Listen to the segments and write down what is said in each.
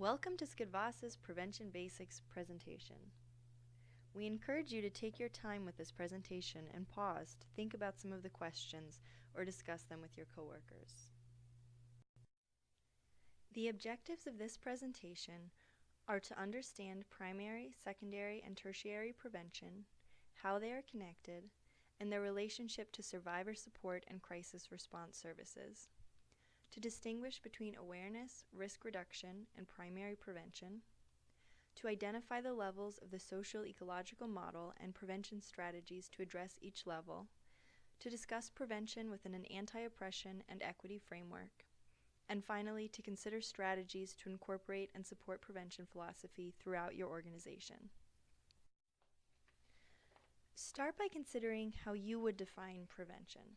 Welcome to SCCADVASA's Prevention Basics presentation. We encourage you to take your time with this presentation and pause to think about some of the questions or discuss them with your coworkers. The objectives of this presentation are to understand primary, secondary, and tertiary prevention, how they are connected, and their relationship to survivor support and crisis response services, to distinguish between awareness, risk reduction, and primary prevention, to identify the levels of the Social Ecological Model and prevention strategies to address each level, to discuss prevention within an anti-oppression and equity framework, and finally, to consider strategies to incorporate and support prevention philosophy throughout your organization. Start by considering how you would define prevention.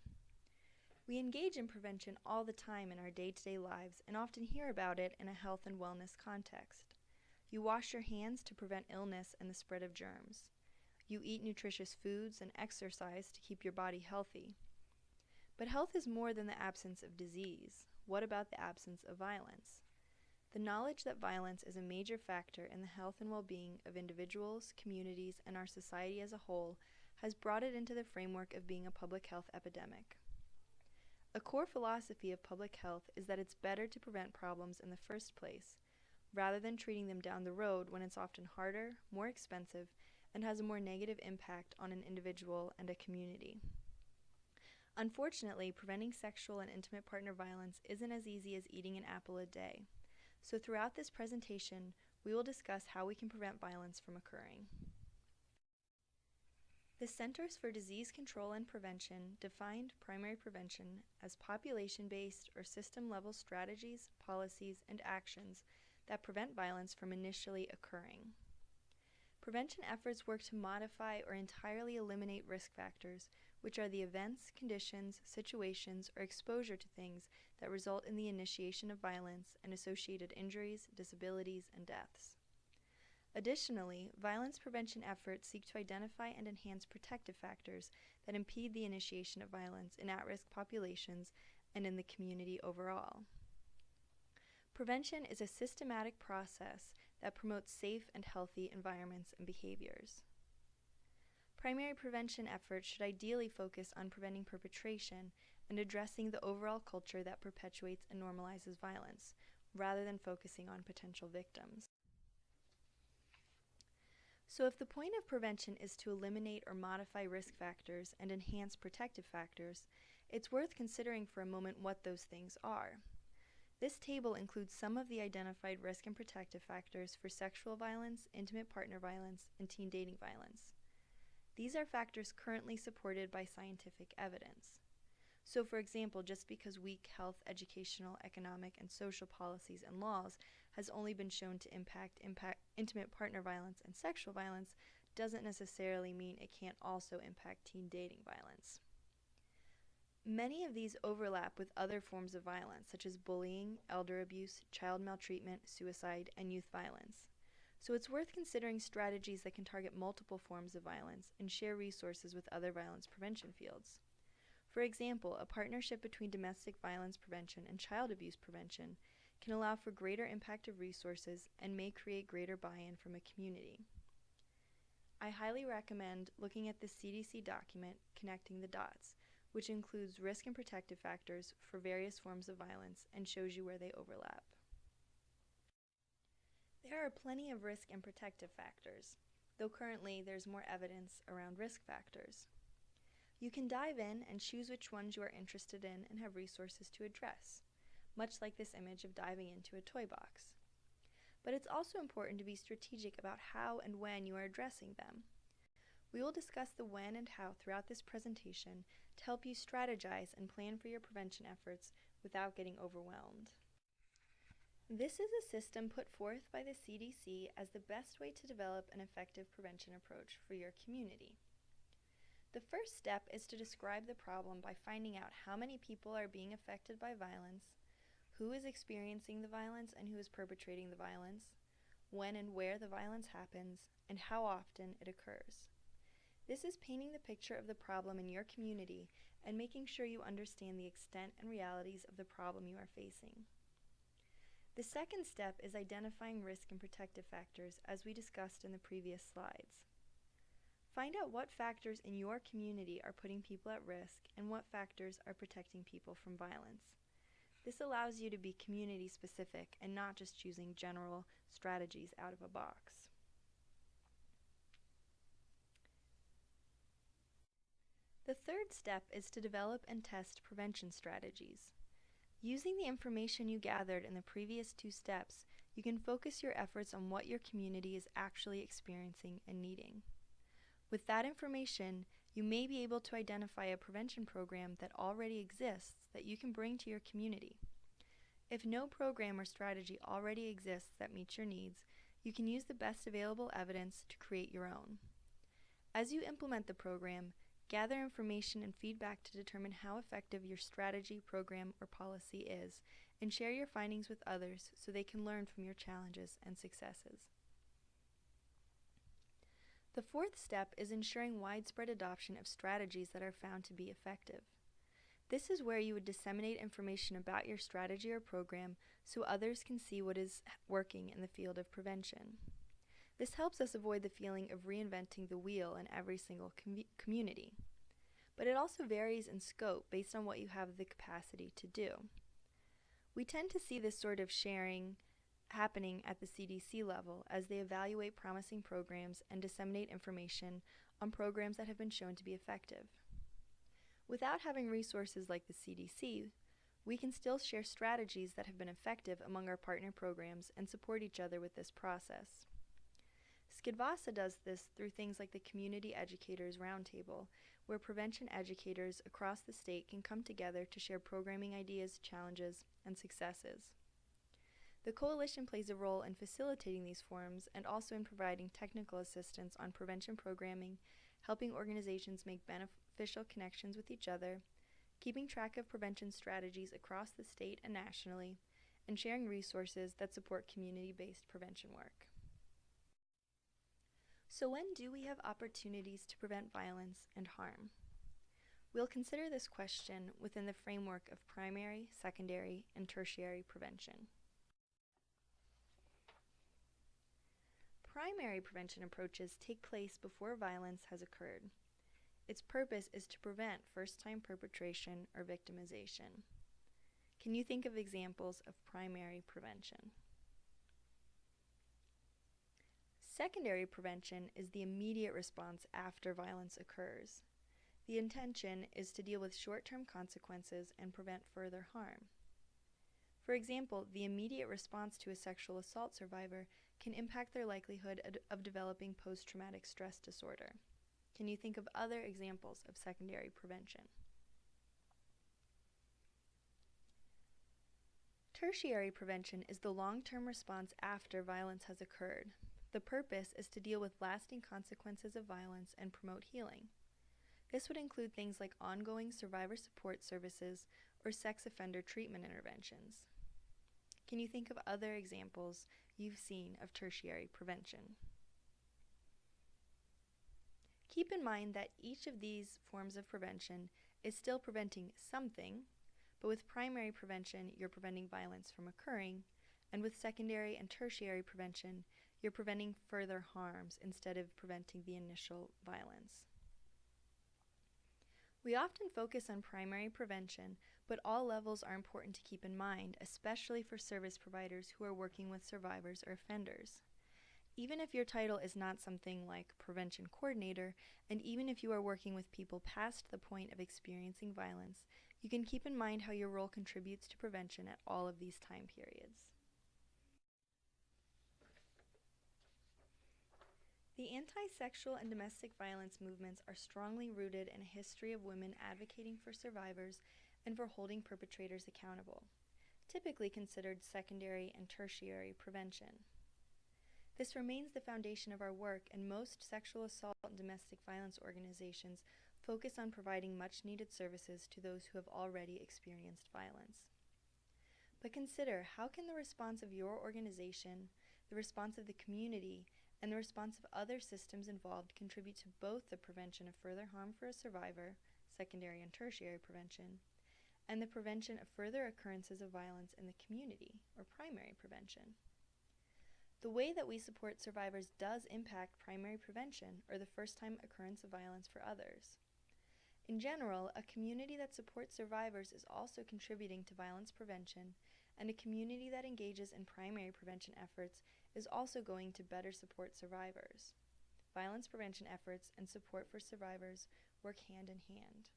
We engage in prevention all the time in our day-to-day lives and often hear about it in a health and wellness context. You wash your hands to prevent illness and the spread of germs. You eat nutritious foods and exercise to keep your body healthy. But health is more than the absence of disease. What about the absence of violence? The knowledge that violence is a major factor in the health and well-being of individuals, communities, and our society as a whole has brought it into the framework of being a public health epidemic. A core philosophy of public health is that it's better to prevent problems in the first place, rather than treating them down the road when it's often harder, more expensive, and has a more negative impact on an individual and a community. Unfortunately, preventing sexual and intimate partner violence isn't as easy as eating an apple a day. So throughout this presentation, we will discuss how we can prevent violence from occurring. The Centers for Disease Control and Prevention defined primary prevention as population-based or system-level strategies, policies, and actions that prevent violence from initially occurring. Prevention efforts work to modify or entirely eliminate risk factors, which are the events, conditions, situations, or exposure to things that result in the initiation of violence and associated injuries, disabilities, and deaths. Additionally, violence prevention efforts seek to identify and enhance protective factors that impede the initiation of violence in at-risk populations and in the community overall. Prevention is a systematic process that promotes safe and healthy environments and behaviors. Primary prevention efforts should ideally focus on preventing perpetration and addressing the overall culture that perpetuates and normalizes violence, rather than focusing on potential victims. So if the point of prevention is to eliminate or modify risk factors and enhance protective factors, it's worth considering for a moment what those things are. This table includes some of the identified risk and protective factors for sexual violence, intimate partner violence, and teen dating violence. These are factors currently supported by scientific evidence. So for example, just because weak health, educational, economic, and social policies and laws has only been shown to impact intimate partner violence and sexual violence doesn't necessarily mean it can't also impact teen dating violence. Many of these overlap with other forms of violence, such as bullying, elder abuse, child maltreatment, suicide, and youth violence. So it's worth considering strategies that can target multiple forms of violence and share resources with other violence prevention fields. For example, a partnership between domestic violence prevention and child abuse prevention can allow for greater impact of resources and may create greater buy-in from a community. I highly recommend looking at the CDC document, Connecting the Dots, which includes risk and protective factors for various forms of violence and shows you where they overlap. There are plenty of risk and protective factors, though currently there's more evidence around risk factors. You can dive in and choose which ones you are interested in and have resources to address, much like this image of diving into a toy box. But it's also important to be strategic about how and when you are addressing them. We will discuss the when and how throughout this presentation to help you strategize and plan for your prevention efforts without getting overwhelmed. This is a system put forth by the CDC as the best way to develop an effective prevention approach for your community. The first step is to describe the problem by finding out how many people are being affected by violence, who is experiencing the violence and who is perpetrating the violence, when and where the violence happens, and how often it occurs. This is painting the picture of the problem in your community and making sure you understand the extent and realities of the problem you are facing. The second step is identifying risk and protective factors, as we discussed in the previous slides. Find out what factors in your community are putting people at risk and what factors are protecting people from violence. This allows you to be community specific and not just choosing general strategies out of a box. The third step is to develop and test prevention strategies. Using the information you gathered in the previous two steps, you can focus your efforts on what your community is actually experiencing and needing. With that information, you may be able to identify a prevention program that already exists that you can bring to your community. If no program or strategy already exists that meets your needs, you can use the best available evidence to create your own. As you implement the program, gather information and feedback to determine how effective your strategy, program, or policy is, and share your findings with others so they can learn from your challenges and successes. The fourth step is ensuring widespread adoption of strategies that are found to be effective. This is where you would disseminate information about your strategy or program so others can see what is working in the field of prevention. This helps us avoid the feeling of reinventing the wheel in every single community. But it also varies in scope based on what you have the capacity to do. We tend to see this sort of sharing happening at the CDC level as they evaluate promising programs and disseminate information on programs that have been shown to be effective. Without having resources like the CDC, we can still share strategies that have been effective among our partner programs and support each other with this process. SCCADVASA does this through things like the Community Educators Roundtable, where prevention educators across the state can come together to share programming ideas, challenges, and successes. The Coalition plays a role in facilitating these forums and also in providing technical assistance on prevention programming, helping organizations make beneficial connections with each other, keeping track of prevention strategies across the state and nationally, and sharing resources that support community-based prevention work. So when do we have opportunities to prevent violence and harm? We'll consider this question within the framework of primary, secondary, and tertiary prevention. Primary prevention approaches take place before violence has occurred. Its purpose is to prevent first-time perpetration or victimization. Can you think of examples of primary prevention? Secondary prevention is the immediate response after violence occurs. The intention is to deal with short-term consequences and prevent further harm. For example, the immediate response to a sexual assault survivor can impact their likelihood of developing post-traumatic stress disorder. Can you think of other examples of secondary prevention? Tertiary prevention is the long-term response after violence has occurred. The purpose is to deal with lasting consequences of violence and promote healing. This would include things like ongoing survivor support services or sex offender treatment interventions. Can you think of other examples you've seen of tertiary prevention? Keep in mind that each of these forms of prevention is still preventing something, but with primary prevention, you're preventing violence from occurring, and with secondary and tertiary prevention, you're preventing further harms instead of preventing the initial violence. We often focus on primary prevention, but all levels are important to keep in mind, especially for service providers who are working with survivors or offenders. Even if your title is not something like prevention coordinator, and even if you are working with people past the point of experiencing violence, you can keep in mind how your role contributes to prevention at all of these time periods. The anti-sexual and domestic violence movements are strongly rooted in a history of women advocating for survivors and for holding perpetrators accountable, typically considered secondary and tertiary prevention. This remains the foundation of our work, and most sexual assault and domestic violence organizations focus on providing much-needed services to those who have already experienced violence. But consider, how can the response of your organization, the response of the community, and the response of other systems involved contribute to both the prevention of further harm for a survivor, secondary and tertiary prevention, and the prevention of further occurrences of violence in the community, or primary prevention. The way that we support survivors does impact primary prevention, or the first-time occurrence of violence for others. In general, a community that supports survivors is also contributing to violence prevention, and a community that engages in primary prevention efforts is also going to better support survivors. Violence prevention efforts and support for survivors work hand in hand.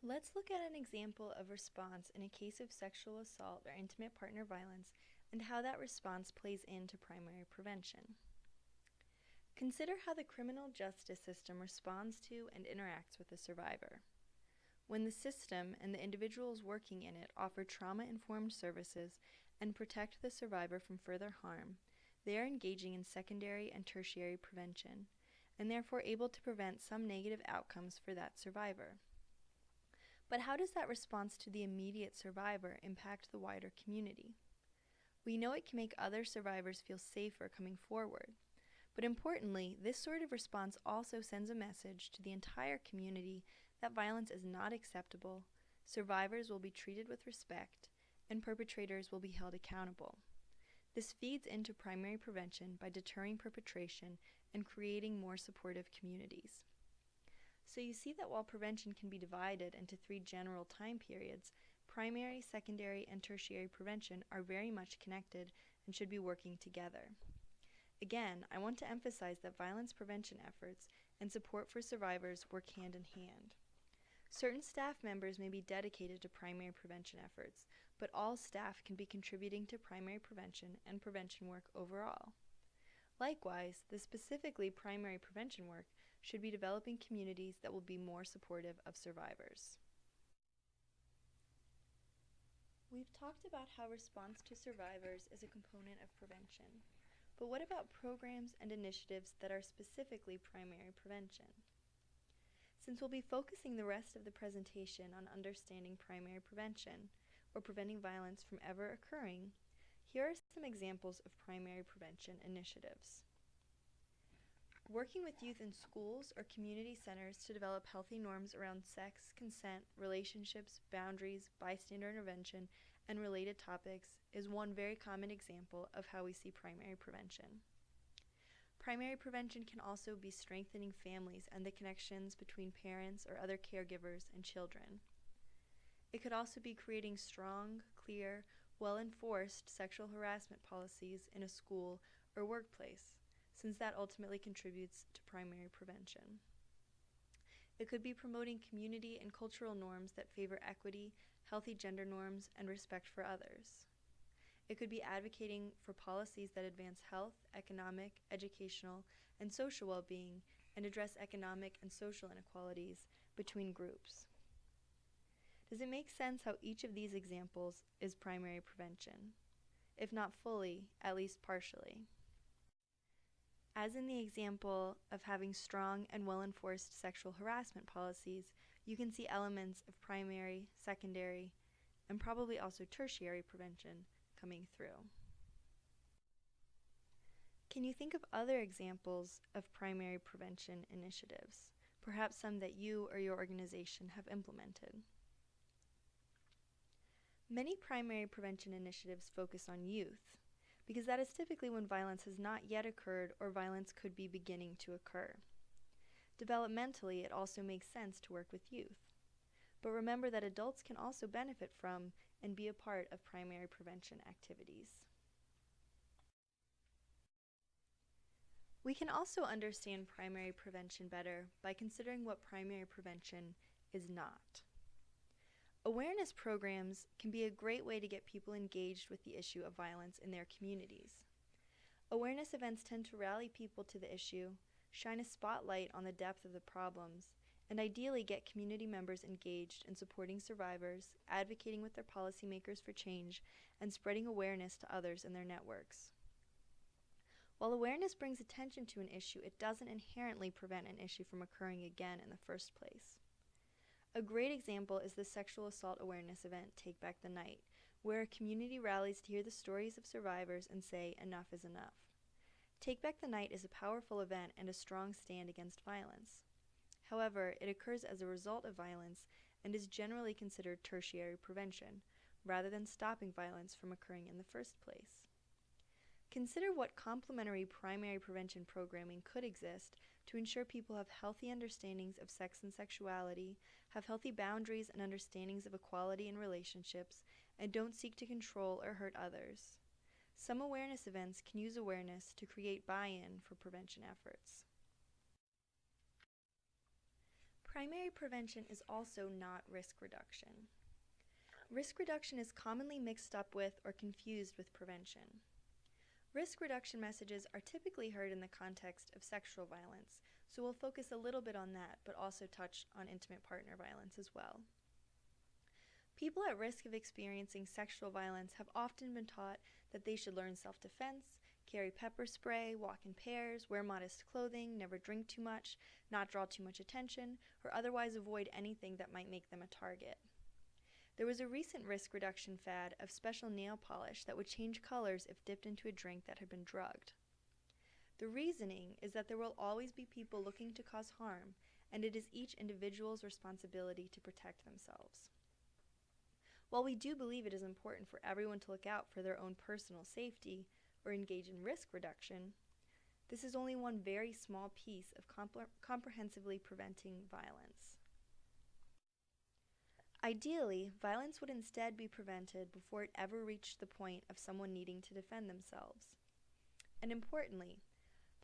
Let's look at an example of response in a case of sexual assault or intimate partner violence and how that response plays into primary prevention. Consider how the criminal justice system responds to and interacts with the survivor. When the system and the individuals working in it offer trauma-informed services and protect the survivor from further harm, they are engaging in secondary and tertiary prevention, and therefore able to prevent some negative outcomes for that survivor. But how does that response to the immediate survivor impact the wider community? We know it can make other survivors feel safer coming forward, but importantly, this sort of response also sends a message to the entire community that violence is not acceptable, survivors will be treated with respect, and perpetrators will be held accountable. This feeds into primary prevention by deterring perpetration and creating more supportive communities. So you see that while prevention can be divided into 3 general time periods, primary, secondary, and tertiary prevention are very much connected and should be working together. Again, I want to emphasize that violence prevention efforts and support for survivors work hand in hand. Certain staff members may be dedicated to primary prevention efforts, but all staff can be contributing to primary prevention and prevention work overall. Likewise, the specifically primary prevention work should be developing communities that will be more supportive of survivors. We've talked about how response to survivors is a component of prevention, but what about programs and initiatives that are specifically primary prevention? Since we'll be focusing the rest of the presentation on understanding primary prevention, or preventing violence from ever occurring, here are some examples of primary prevention initiatives. Working with youth in schools or community centers to develop healthy norms around sex, consent, relationships, boundaries, bystander intervention, and related topics is one very common example of how we see primary prevention. Primary prevention can also be strengthening families and the connections between parents or other caregivers and children. It could also be creating strong, clear, well-enforced sexual harassment policies in a school or workplace, since that ultimately contributes to primary prevention. It could be promoting community and cultural norms that favor equity, healthy gender norms, and respect for others. It could be advocating for policies that advance health, economic, educational, and social well-being and address economic and social inequalities between groups. Does it make sense how each of these examples is primary prevention? If not fully, at least partially. As in the example of having strong and well-enforced sexual harassment policies, you can see elements of primary, secondary, and probably also tertiary prevention coming through. Can you think of other examples of primary prevention initiatives, perhaps some that you or your organization have implemented? Many primary prevention initiatives focus on youth, because that is typically when violence has not yet occurred or violence could be beginning to occur. Developmentally, it also makes sense to work with youth. But remember that adults can also benefit from and be a part of primary prevention activities. We can also understand primary prevention better by considering what primary prevention is not. Awareness programs can be a great way to get people engaged with the issue of violence in their communities. Awareness events tend to rally people to the issue, shine a spotlight on the depth of the problems, and ideally get community members engaged in supporting survivors, advocating with their policymakers for change, and spreading awareness to others in their networks. While awareness brings attention to an issue, it doesn't inherently prevent an issue from occurring again in the first place. A great example is the sexual assault awareness event, Take Back the Night, where a community rallies to hear the stories of survivors and say, enough is enough. Take Back the Night is a powerful event and a strong stand against violence. However, it occurs as a result of violence and is generally considered tertiary prevention, rather than stopping violence from occurring in the first place. Consider what complementary primary prevention programming could exist to ensure people have healthy understandings of sex and sexuality, have healthy boundaries and understandings of equality in relationships, and don't seek to control or hurt others. Some awareness events can use awareness to create buy-in for prevention efforts. Primary prevention is also not risk reduction. Risk reduction is commonly mixed up with or confused with prevention. Risk reduction messages are typically heard in the context of sexual violence, so we'll focus a little bit on that, but also touch on intimate partner violence as well. People at risk of experiencing sexual violence have often been taught that they should learn self-defense, carry pepper spray, walk in pairs, wear modest clothing, never drink too much, not draw too much attention, or otherwise avoid anything that might make them a target. There was a recent risk reduction fad of special nail polish that would change colors if dipped into a drink that had been drugged. The reasoning is that there will always be people looking to cause harm, and it is each individual's responsibility to protect themselves. While we do believe it is important for everyone to look out for their own personal safety or engage in risk reduction, this is only one very small piece of comprehensively preventing violence. Ideally, violence would instead be prevented before it ever reached the point of someone needing to defend themselves. And importantly,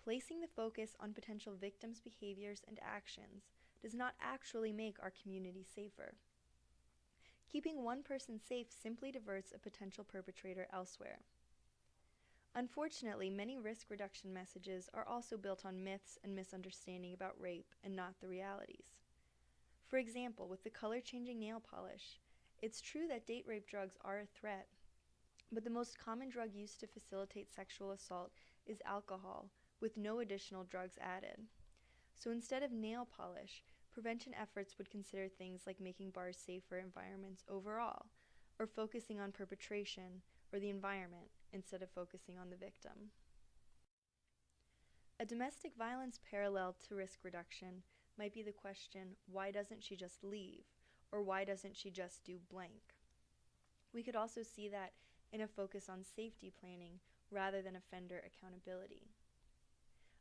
placing the focus on potential victims' behaviors and actions does not actually make our community safer. Keeping one person safe simply diverts a potential perpetrator elsewhere. Unfortunately, many risk reduction messages are also built on myths and misunderstanding about rape and not the realities. For example, with the color-changing nail polish, it's true that date rape drugs are a threat, but the most common drug used to facilitate sexual assault is alcohol, with no additional drugs added. So instead of nail polish, prevention efforts would consider things like making bars safer environments overall, or focusing on perpetration or the environment instead of focusing on the victim. A domestic violence parallel to risk reduction might be the question, why doesn't she just leave? Or why doesn't she just do blank? We could also see that in a focus on safety planning rather than offender accountability.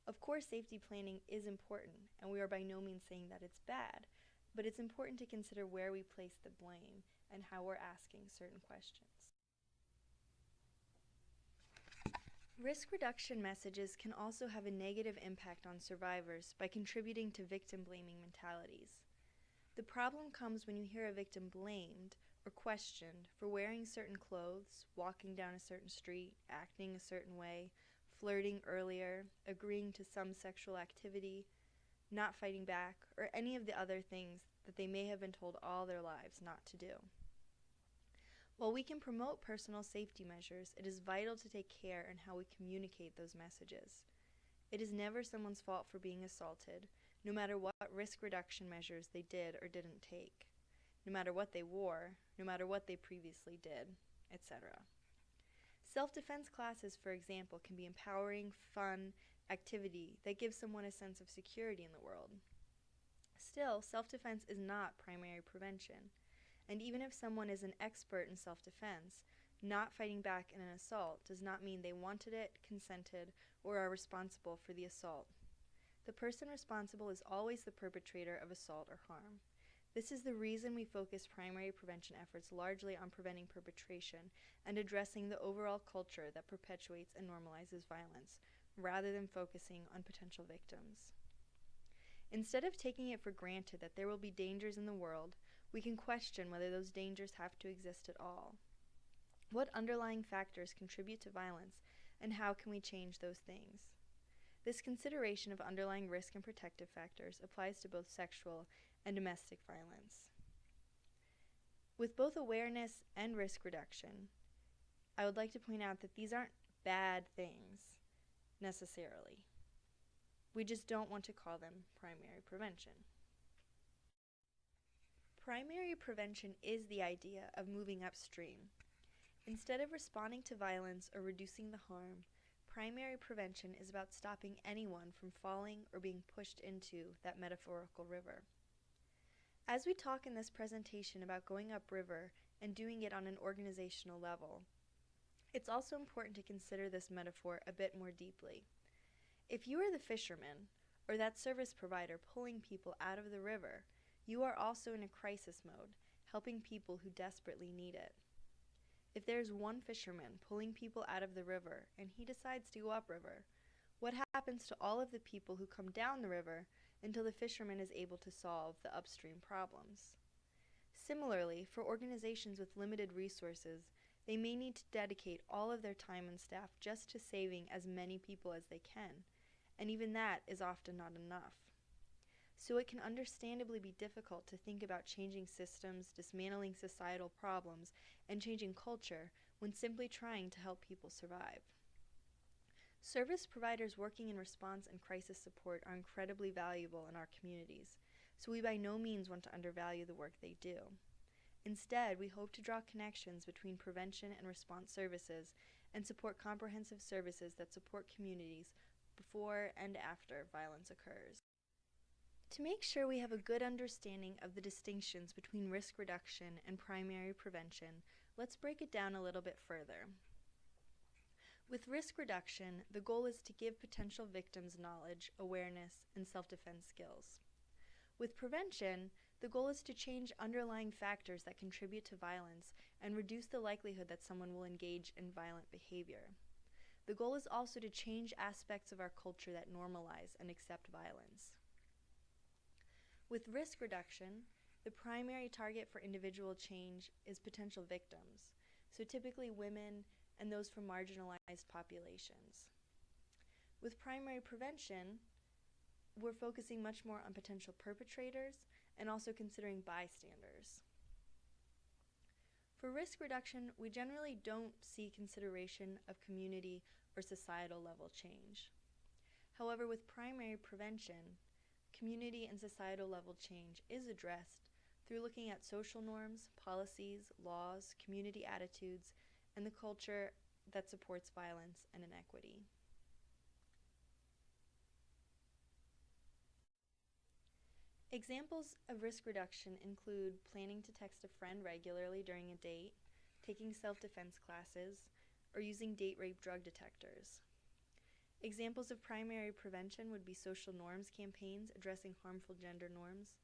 Of course, safety planning is important, and we are by no means saying that it's bad, but it's important to consider where we place the blame and how we're asking certain questions. Risk reduction messages can also have a negative impact on survivors by contributing to victim-blaming mentalities. The problem comes when you hear a victim blamed or questioned for wearing certain clothes, walking down a certain street, acting a certain way, flirting earlier, agreeing to some sexual activity, not fighting back, or any of the other things that they may have been told all their lives not to do. While we can promote personal safety measures, it is vital to take care in how we communicate those messages. It is never someone's fault for being assaulted, no matter what risk reduction measures they did or didn't take, no matter what they wore, no matter what they previously did, etc. Self-defense classes, for example, can be empowering, fun activity that gives someone a sense of security in the world. Still, self-defense is not primary prevention. And even if someone is an expert in self-defense, not fighting back in an assault does not mean they wanted it, consented, or are responsible for the assault. The person responsible is always the perpetrator of assault or harm. This is the reason we focus primary prevention efforts largely on preventing perpetration and addressing the overall culture that perpetuates and normalizes violence, rather than focusing on potential victims. Instead of taking it for granted that there will be dangers in the world, we can question whether those dangers have to exist at all. What underlying factors contribute to violence, and how can we change those things? This consideration of underlying risk and protective factors applies to both sexual and domestic violence. With both awareness and risk reduction, I would like to point out that these aren't bad things, necessarily. We just don't want to call them primary prevention. Primary prevention is the idea of moving upstream. Instead of responding to violence or reducing the harm, primary prevention is about stopping anyone from falling or being pushed into that metaphorical river. As we talk in this presentation about going upriver and doing it on an organizational level, it's also important to consider this metaphor a bit more deeply. If you are the fisherman, or that service provider pulling people out of the river, you are also in a crisis mode, helping people who desperately need it. If there's one fisherman pulling people out of the river and he decides to go upriver, what happens to all of the people who come down the river until the fisherman is able to solve the upstream problems? Similarly, for organizations with limited resources, they may need to dedicate all of their time and staff just to saving as many people as they can, and even that is often not enough. So it can understandably be difficult to think about changing systems, dismantling societal problems, and changing culture when simply trying to help people survive. Service providers working in response and crisis support are incredibly valuable in our communities, so we by no means want to undervalue the work they do. Instead, we hope to draw connections between prevention and response services and support comprehensive services that support communities before and after violence occurs. To make sure we have a good understanding of the distinctions between risk reduction and primary prevention, let's break it down a little bit further. With risk reduction, the goal is to give potential victims knowledge, awareness, and self-defense skills. With prevention, the goal is to change underlying factors that contribute to violence and reduce the likelihood that someone will engage in violent behavior. The goal is also to change aspects of our culture that normalize and accept violence. With risk reduction, the primary target for individual change is potential victims, so typically women and those from marginalized populations. With primary prevention, we're focusing much more on potential perpetrators and also considering bystanders. For risk reduction, we generally don't see consideration of community or societal level change. However, with primary prevention, community and societal level change is addressed through looking at social norms, policies, laws, community attitudes, and the culture that supports violence and inequity. Examples of risk reduction include planning to text a friend regularly during a date, taking self-defense classes, or using date rape drug detectors. Examples of primary prevention would be social norms campaigns addressing harmful gender norms,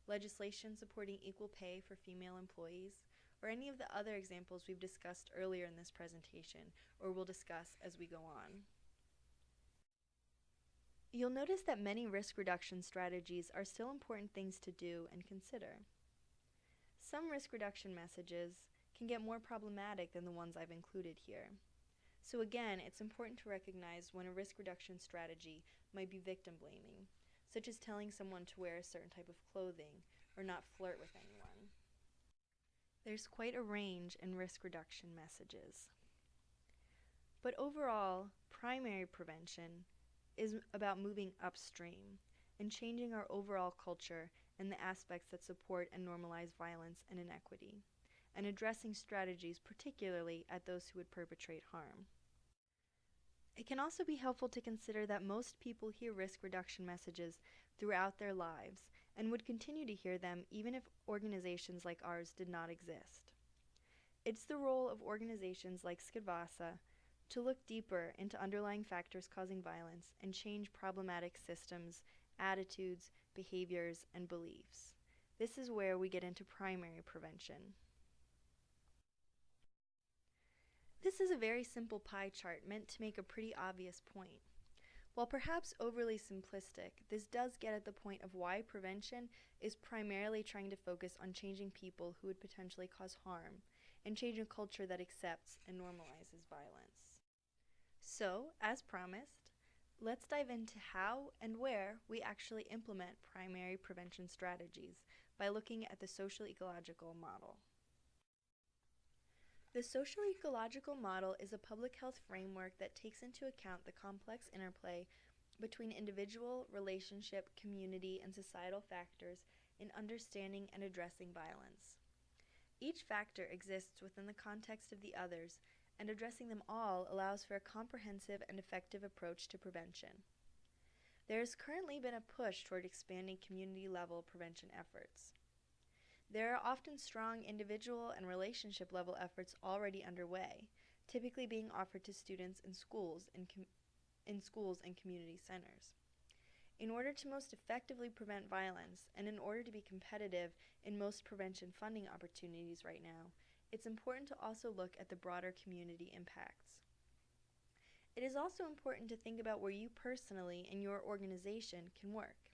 legislation supporting equal pay for female employees, or any of the other examples we've discussed earlier in this presentation, or will discuss as we go on. You'll notice that many risk reduction strategies are still important things to do and consider. Some risk reduction messages can get more problematic than the ones I've included here. So again, it's important to recognize when a risk reduction strategy might be victim blaming, such as telling someone to wear a certain type of clothing or not flirt with anyone. There's quite a range in risk reduction messages. But overall, primary prevention is about moving upstream and changing our overall culture and the aspects that support and normalize violence and inequity, and addressing strategies particularly at those who would perpetrate harm. It can also be helpful to consider that most people hear risk reduction messages throughout their lives and would continue to hear them even if organizations like ours did not exist. It's the role of organizations like SCCADVASA to look deeper into underlying factors causing violence and change problematic systems, attitudes, behaviors, and beliefs. This is where we get into primary prevention. This is a very simple pie chart meant to make a pretty obvious point. While perhaps overly simplistic, this does get at the point of why prevention is primarily trying to focus on changing people who would potentially cause harm and change a culture that accepts and normalizes violence. So, as promised, let's dive into how and where we actually implement primary prevention strategies by looking at the Social Ecological Model. The Social Ecological Model is a public health framework that takes into account the complex interplay between individual, relationship, community, and societal factors in understanding and addressing violence. Each factor exists within the context of the others and addressing them all allows for a comprehensive and effective approach to prevention. There has currently been a push toward expanding community-level prevention efforts. There are often strong individual and relationship-level efforts already underway, typically being offered to students in schools and community centers. In order to most effectively prevent violence, and in order to be competitive in most prevention funding opportunities right now, it's important to also look at the broader community impacts. It is also important to think about where you personally and your organization can work.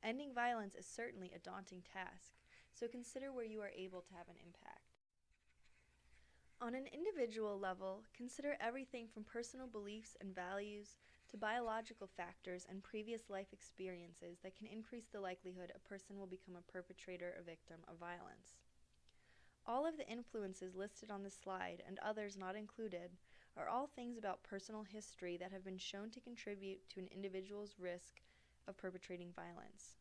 Ending violence is certainly a daunting task, so consider where you are able to have an impact. On an individual level, consider everything from personal beliefs and values to biological factors and previous life experiences that can increase the likelihood a person will become a perpetrator or victim of violence. All of the influences listed on this slide, and others not included, are all things about personal history that have been shown to contribute to an individual's risk of perpetrating violence.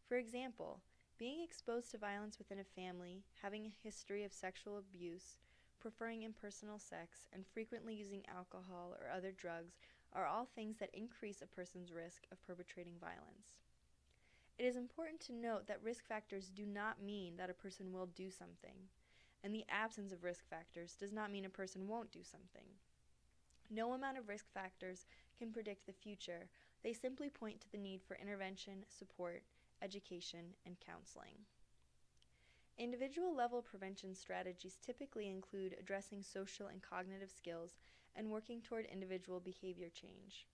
For example, being exposed to violence within a family, having a history of sexual abuse, preferring impersonal sex, and frequently using alcohol or other drugs are all things that increase a person's risk of perpetrating violence. It is important to note that risk factors do not mean that a person will do something, and the absence of risk factors does not mean a person won't do something. No amount of risk factors can predict the future. They simply point to the need for intervention, support, education, and counseling. Individual-level prevention strategies typically include addressing social and cognitive skills and working toward individual behavior change.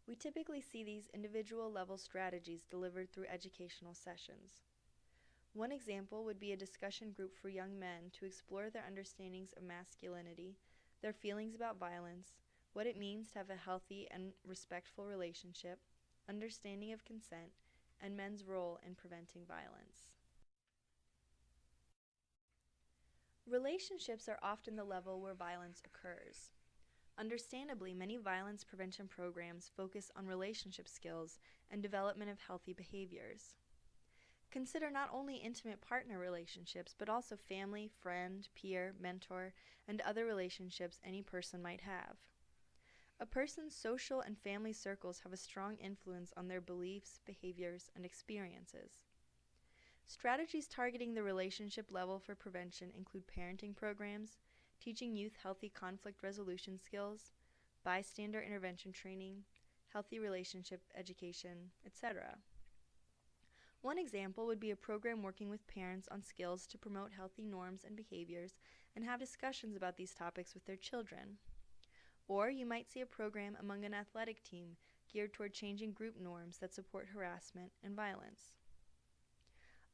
We typically see these individual-level strategies delivered through educational sessions. One example would be a discussion group for young men to explore their understandings of masculinity, their feelings about violence, what it means to have a healthy and respectful relationship, understanding of consent, and men's role in preventing violence. Relationships are often the level where violence occurs. Understandably, many violence prevention programs focus on relationship skills and development of healthy behaviors. Consider not only intimate partner relationships, but also family, friend, peer, mentor, and other relationships any person might have. A person's social and family circles have a strong influence on their beliefs, behaviors, and experiences. Strategies targeting the relationship level for prevention include parenting programs, teaching youth healthy conflict resolution skills, bystander intervention training, healthy relationship education, etc. One example would be a program working with parents on skills to promote healthy norms and behaviors and have discussions about these topics with their children. Or you might see a program among an athletic team geared toward changing group norms that support harassment and violence.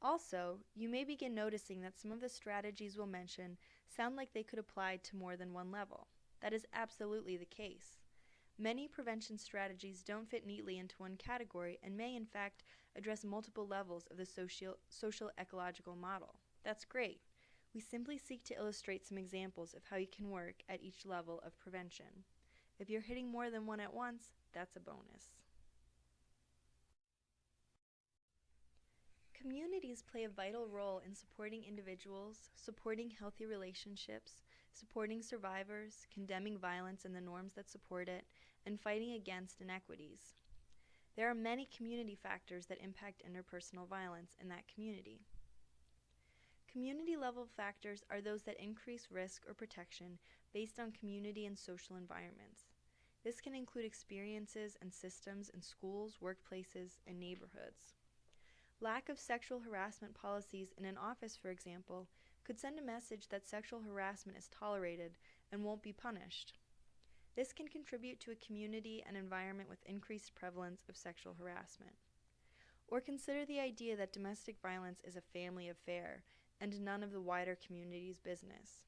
Also, you may begin noticing that some of the strategies we'll mention sound like they could apply to more than one level. That is absolutely the case. Many prevention strategies don't fit neatly into one category and may in fact address multiple levels of the social ecological model. That's great. We simply seek to illustrate some examples of how you can work at each level of prevention. If you're hitting more than one at once, that's a bonus. Communities play a vital role in supporting individuals, supporting healthy relationships, supporting survivors, condemning violence and the norms that support it, and fighting against inequities. There are many community factors that impact interpersonal violence in that community. Community-level factors are those that increase risk or protection based on community and social environments. This can include experiences and systems in schools, workplaces, and neighborhoods. Lack of sexual harassment policies in an office, for example, could send a message that sexual harassment is tolerated and won't be punished. This can contribute to a community and environment with increased prevalence of sexual harassment. Or consider the idea that domestic violence is a family affair and none of the wider community's business.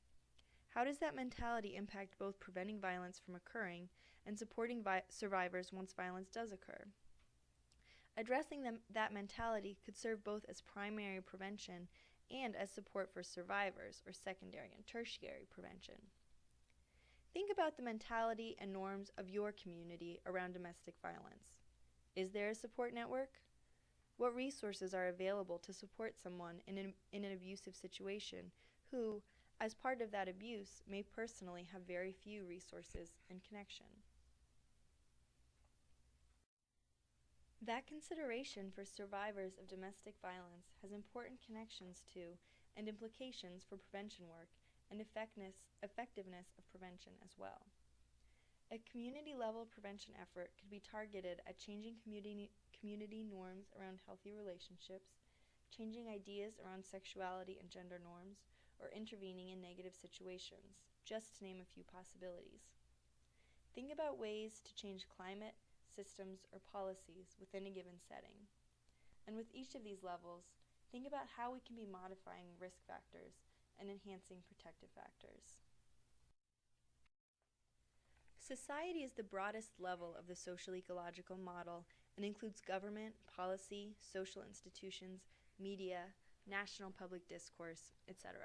How does that mentality impact both preventing violence from occurring and supporting survivors once violence does occur? Addressing that mentality could serve both as primary prevention and as support for survivors, or secondary and tertiary prevention. Think about the mentality and norms of your community around domestic violence. Is there a support network? What resources are available to support someone in an abusive situation who, as part of that abuse, may personally have very few resources and connection. That consideration for survivors of domestic violence has important connections to and implications for prevention work and effectiveness of prevention as well. A community-level prevention effort could be targeted at changing community norms around healthy relationships, changing ideas around sexuality and gender norms, or intervening in negative situations, just to name a few possibilities. Think about ways to change climate, systems, or policies within a given setting. And with each of these levels, think about how we can be modifying risk factors and enhancing protective factors. Society is the broadest level of the social ecological model and includes government, policy, social institutions, media, national public discourse, etc.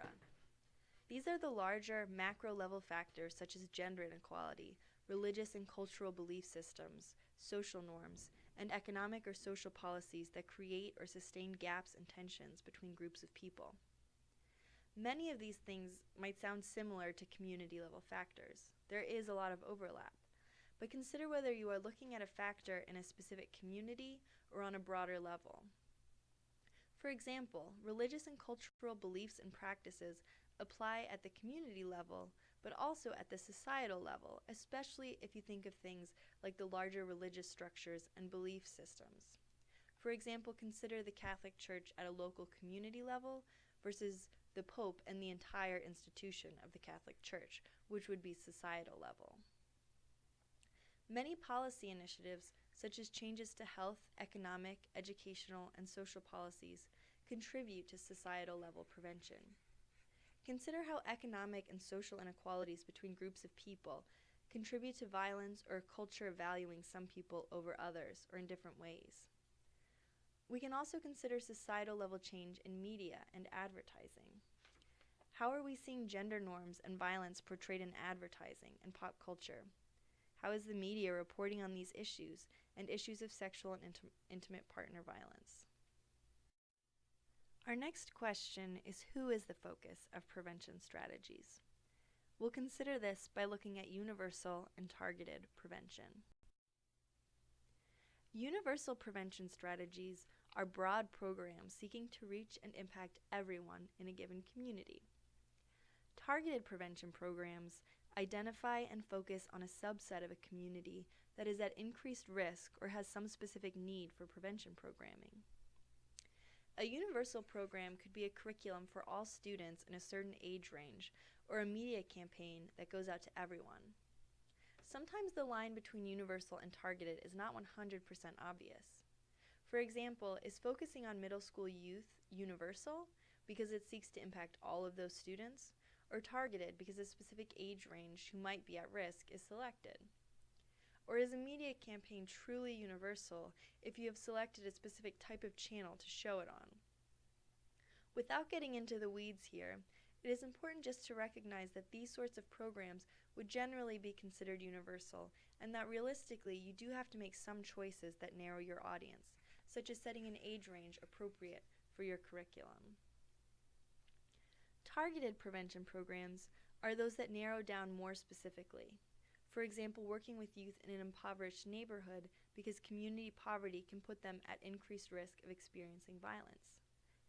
These are the larger macro-level factors such as gender inequality, religious and cultural belief systems, social norms, and economic or social policies that create or sustain gaps and tensions between groups of people. Many of these things might sound similar to community-level factors. There is a lot of overlap, but consider whether you are looking at a factor in a specific community or on a broader level. For example, religious and cultural beliefs and practices apply at the community level, but also at the societal level, especially if you think of things like the larger religious structures and belief systems. For example, consider the Catholic Church at a local community level versus the Pope and the entire institution of the Catholic Church, which would be societal level. Many policy initiatives, such as changes to health, economic, educational, and social policies, contribute to societal level prevention. Consider how economic and social inequalities between groups of people contribute to violence or a culture valuing some people over others or in different ways. We can also consider societal level change in media and advertising. How are we seeing gender norms and violence portrayed in advertising and pop culture? How is the media reporting on these issues and issues of sexual and intimate partner violence? Our next question is, who is the focus of prevention strategies? We'll consider this by looking at universal and targeted prevention. Universal prevention strategies are broad programs seeking to reach and impact everyone in a given community. Targeted prevention programs identify and focus on a subset of a community that is at increased risk or has some specific need for prevention programming. A universal program could be a curriculum for all students in a certain age range, or a media campaign that goes out to everyone. Sometimes the line between universal and targeted is not 100% obvious. For example, is focusing on middle school youth universal because it seeks to impact all of those students, or targeted because a specific age range who might be at risk is selected? Or is a media campaign truly universal if you have selected a specific type of channel to show it on? Without getting into the weeds here, it is important just to recognize that these sorts of programs would generally be considered universal, and that realistically you do have to make some choices that narrow your audience, such as setting an age range appropriate for your curriculum. Targeted prevention programs are those that narrow down more specifically. For example, working with youth in an impoverished neighborhood because community poverty can put them at increased risk of experiencing violence.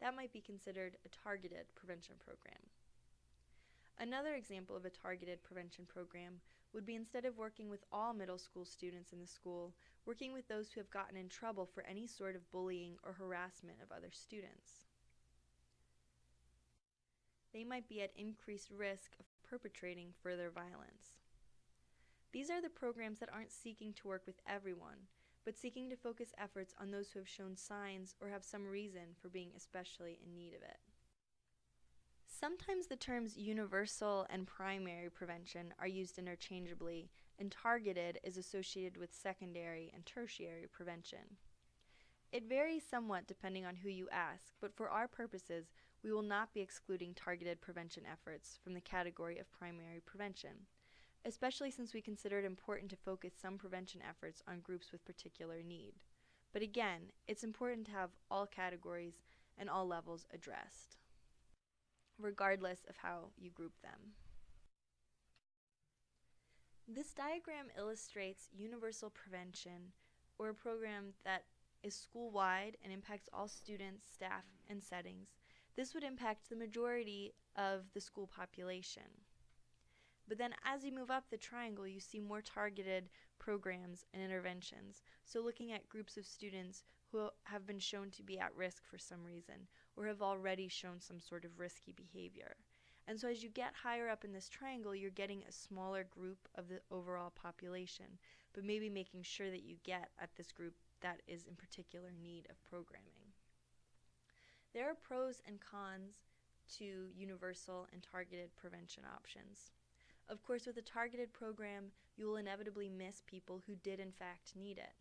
That might be considered a targeted prevention program. Another example of a targeted prevention program would be, instead of working with all middle school students in the school, working with those who have gotten in trouble for any sort of bullying or harassment of other students. They might be at increased risk of perpetrating further violence. These are the programs that aren't seeking to work with everyone, but seeking to focus efforts on those who have shown signs or have some reason for being especially in need of it. Sometimes the terms universal and primary prevention are used interchangeably, and targeted is associated with secondary and tertiary prevention. It varies somewhat depending on who you ask, but for our purposes, we will not be excluding targeted prevention efforts from the category of primary prevention, especially since we consider it important to focus some prevention efforts on groups with particular need. But again, it's important to have all categories and all levels addressed. regardless of how you group them. This diagram illustrates universal prevention, or a program that is school-wide and impacts all students, staff, and settings. This would impact the majority of the school population. But then as you move up the triangle, you see more targeted programs and interventions. So looking at groups of students who have been shown to be at risk for some reason, or have already shown some sort of risky behavior. And so as you get higher up in this triangle, you're getting a smaller group of the overall population, but maybe making sure that you get at this group that is in particular need of programming. There are pros and cons to universal and targeted prevention options. Of course, with a targeted program, you will inevitably miss people who did in fact need it.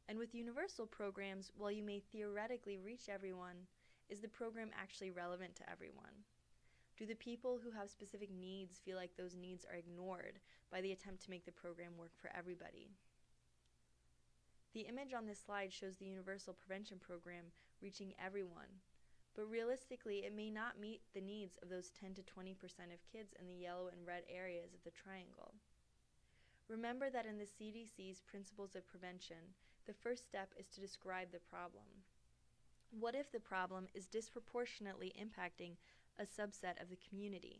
And with universal programs, while you may theoretically reach everyone, is the program actually relevant to everyone? Do the people who have specific needs feel like those needs are ignored by the attempt to make the program work for everybody? The image on this slide shows the universal prevention program reaching everyone, but realistically it may not meet the needs of those 10 to 20% of kids in the yellow and red areas of the triangle. Remember that in the CDC's Principles of Prevention, the first step is to describe the problem. What if the problem is disproportionately impacting a subset of the community,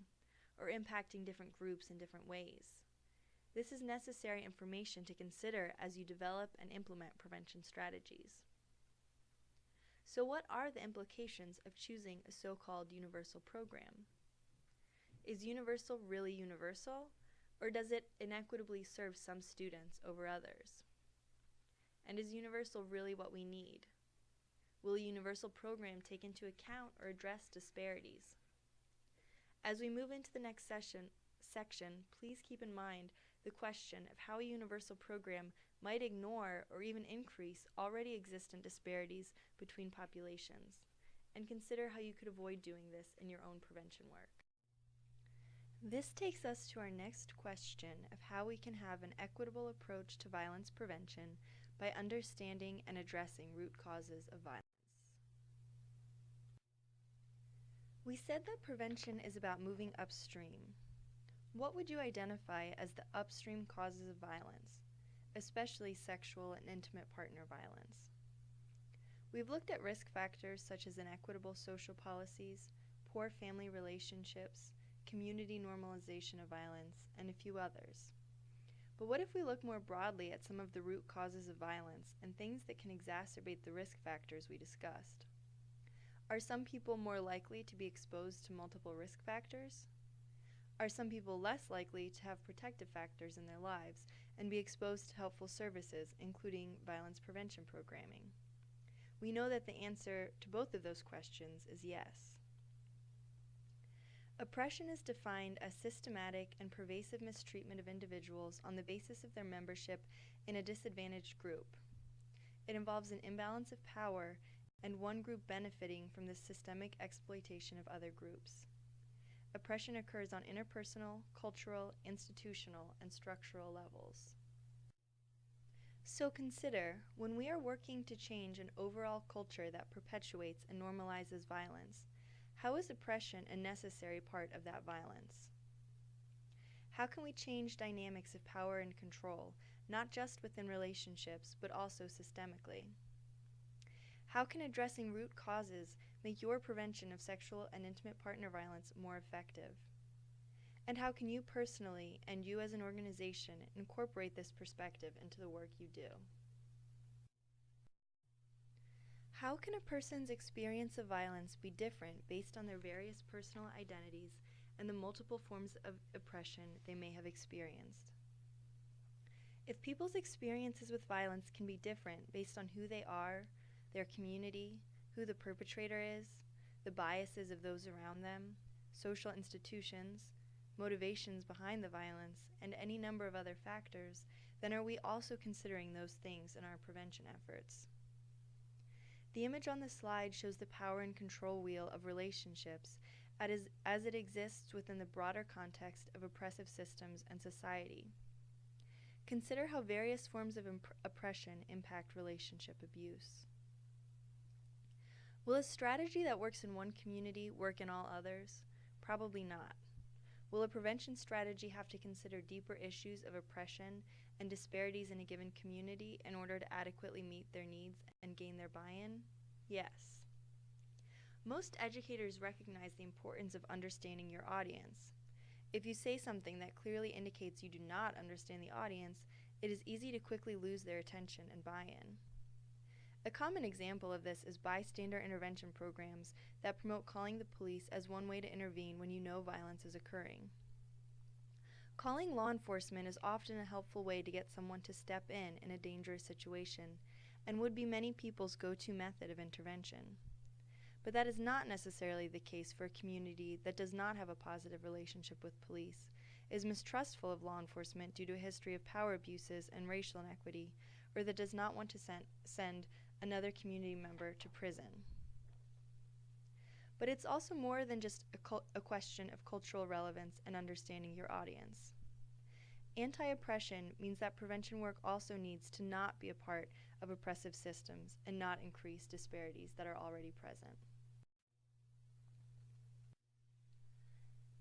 or impacting different groups in different ways? This is necessary information to consider as you develop and implement prevention strategies. So what are the implications of choosing a so-called universal program? Is universal really universal, or does it inequitably serve some students over others? And is universal really what we need? Will a universal program take into account or address disparities? As we move into the next section, please keep in mind the question of how a universal program might ignore or even increase already existent disparities between populations, and consider how you could avoid doing this in your own prevention work. This takes us to our next question of how we can have an equitable approach to violence prevention by understanding and addressing root causes of violence. We said that prevention is about moving upstream. What would you identify as the upstream causes of violence, especially sexual and intimate partner violence? We've looked at risk factors such as inequitable social policies, poor family relationships, community normalization of violence, and a few others. But what if we look more broadly at some of the root causes of violence and things that can exacerbate the risk factors we discussed? Are some people more likely to be exposed to multiple risk factors? Are some people less likely to have protective factors in their lives and be exposed to helpful services, including violence prevention programming? We know that the answer to both of those questions is yes. Oppression is defined as systematic and pervasive mistreatment of individuals on the basis of their membership in a disadvantaged group. It involves an imbalance of power and one group benefiting from the systemic exploitation of other groups. Oppression occurs on interpersonal, cultural, institutional, and structural levels. So consider, when we are working to change an overall culture that perpetuates and normalizes violence, how is oppression a necessary part of that violence? How can we change dynamics of power and control, not just within relationships, but also systemically? How can addressing root causes make your prevention of sexual and intimate partner violence more effective? And how can you personally, and you as an organization, incorporate this perspective into the work you do? How can a person's experience of violence be different based on their various personal identities and the multiple forms of oppression they may have experienced? If people's experiences with violence can be different based on who they are, their community, who the perpetrator is, the biases of those around them, social institutions, motivations behind the violence, and any number of other factors, then are we also considering those things in our prevention efforts? The image on the slide shows the power and control wheel of relationships as it exists within the broader context of oppressive systems and society. Consider how various forms of oppression impact relationship abuse. Will a strategy that works in one community work in all others? Probably not. Will a prevention strategy have to consider deeper issues of oppression and disparities in a given community in order to adequately meet their needs and gain their buy-in? Yes. Most educators recognize the importance of understanding your audience. If you say something that clearly indicates you do not understand the audience, it is easy to quickly lose their attention and buy-in. A common example of this is bystander intervention programs that promote calling the police as one way to intervene when you know violence is occurring. Calling law enforcement is often a helpful way to get someone to step in a dangerous situation, and would be many people's go-to method of intervention. But that is not necessarily the case for a community that does not have a positive relationship with police, is mistrustful of law enforcement due to a history of power abuses and racial inequity, or that does not want to send another community member to prison. But it's also more than just a question of cultural relevance and understanding your audience. Anti-oppression means that prevention work also needs to not be a part of oppressive systems and not increase disparities that are already present.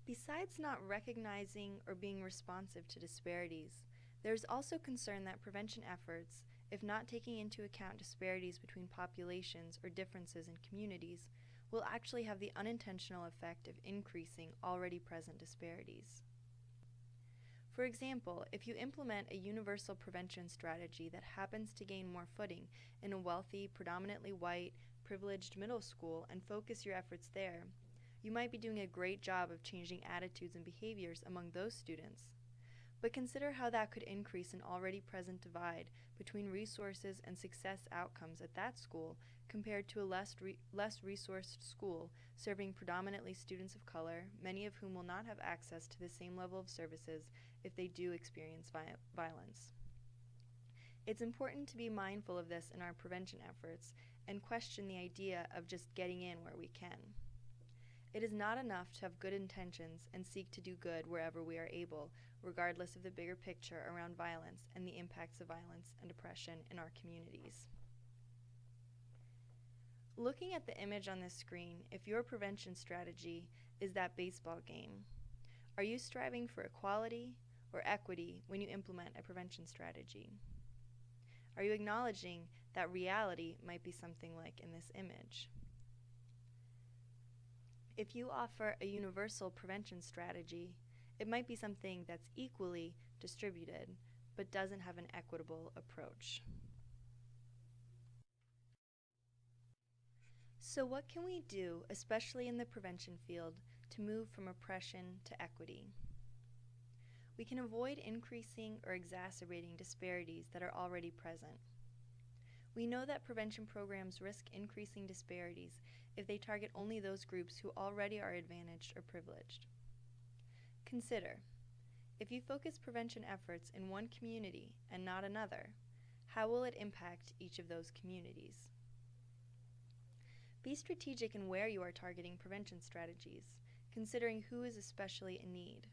Besides not recognizing or being responsive to disparities, there is also concern that prevention efforts, if not taking into account disparities between populations or differences in communities, will actually have the unintentional effect of increasing already present disparities. For example, if you implement a universal prevention strategy that happens to gain more footing in a wealthy, predominantly white, privileged middle school and focus your efforts there, you might be doing a great job of changing attitudes and behaviors among those students. But consider how that could increase an already present divide between resources and success outcomes at that school compared to a less resourced school serving predominantly students of color, many of whom will not have access to the same level of services if they do experience violence. It's important to be mindful of this in our prevention efforts and question the idea of just getting in where we can. It is not enough to have good intentions and seek to do good wherever we are able, regardless of the bigger picture around violence and the impacts of violence and oppression in our communities. Looking at the image on this screen, if your prevention strategy is that baseball game, are you striving for equality or equity when you implement a prevention strategy? Are you acknowledging that reality might be something like in this image? If you offer a universal prevention strategy, it might be something that's equally distributed, but doesn't have an equitable approach. So what can we do, especially in the prevention field, to move from oppression to equity? We can avoid increasing or exacerbating disparities that are already present. We know that prevention programs risk increasing disparities if they target only those groups who already are advantaged or privileged. Consider, if you focus prevention efforts in one community and not another, how will it impact each of those communities? Be strategic in where you are targeting prevention strategies, considering who is especially in need.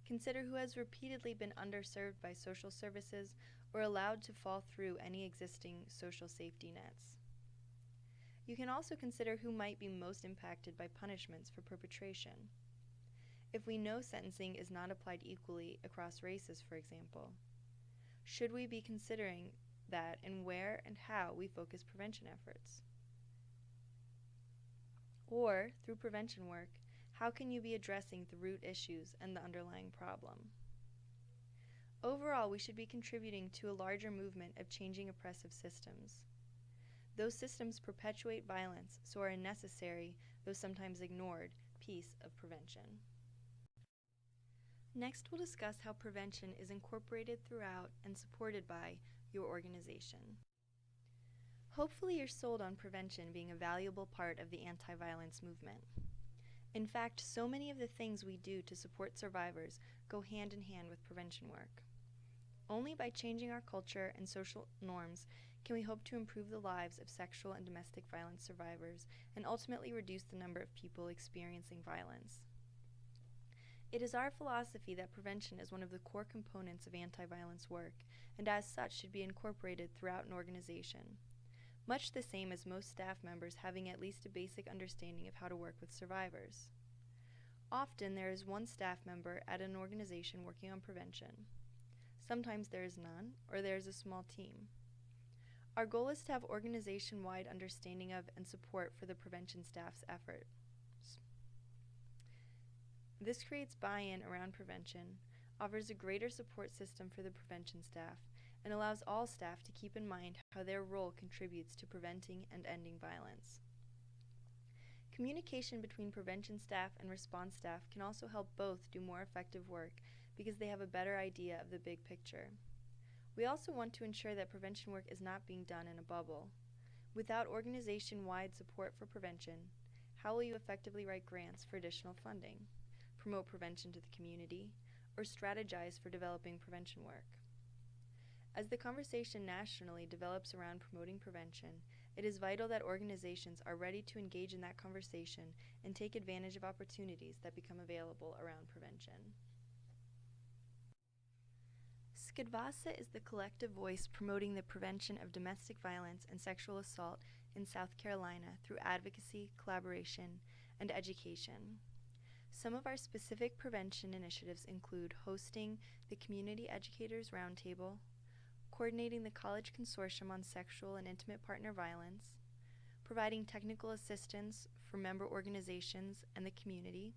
Consider who has repeatedly been underserved by social services or allowed to fall through any existing social safety nets. You can also consider who might be most impacted by punishments for perpetration. If we know sentencing is not applied equally across races, for example, should we be considering that in where and how we focus prevention efforts? Or, through prevention work, how can you be addressing the root issues and the underlying problem? Overall, we should be contributing to a larger movement of changing oppressive systems. Those systems perpetuate violence, so are a necessary, though sometimes ignored, piece of prevention. Next, we'll discuss how prevention is incorporated throughout and supported by your organization. Hopefully you're sold on prevention being a valuable part of the anti-violence movement. In fact, so many of the things we do to support survivors go hand in hand with prevention work. Only by changing our culture and social norms can we hope to improve the lives of sexual and domestic violence survivors and ultimately reduce the number of people experiencing violence. It is our philosophy that prevention is one of the core components of anti-violence work, and as such should be incorporated throughout an organization, much the same as most staff members having at least a basic understanding of how to work with survivors. Often there is one staff member at an organization working on prevention. Sometimes there is none, or there is a small team. Our goal is to have organization-wide understanding of and support for the prevention staff's efforts. This creates buy-in around prevention, offers a greater support system for the prevention staff, and allows all staff to keep in mind how their role contributes to preventing and ending violence. Communication between prevention staff and response staff can also help both do more effective work because they have a better idea of the big picture. We also want to ensure that prevention work is not being done in a bubble. Without organization-wide support for prevention, how will you effectively write grants for additional funding, promote prevention to the community, or strategize for developing prevention work? As the conversation nationally develops around promoting prevention, it is vital that organizations are ready to engage in that conversation and take advantage of opportunities that become available around prevention. SCCADVASA is the collective voice promoting the prevention of domestic violence and sexual assault in South Carolina through advocacy, collaboration, and education. Some of our specific prevention initiatives include hosting the Community Educators Roundtable, coordinating the College Consortium on Sexual and Intimate Partner Violence, providing technical assistance for member organizations and the community,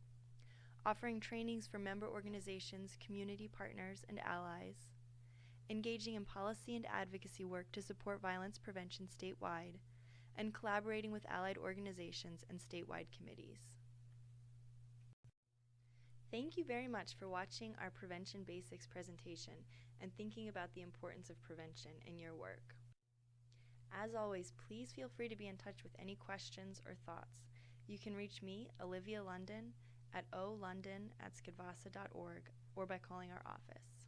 offering trainings for member organizations, community partners, and allies, engaging in policy and advocacy work to support violence prevention statewide, and collaborating with allied organizations and statewide committees. Thank you very much for watching our Prevention Basics presentation and thinking about the importance of prevention in your work. As always, please feel free to be in touch with any questions or thoughts. You can reach me, Olivia London, at olondon@scadvasa.org or by calling our office.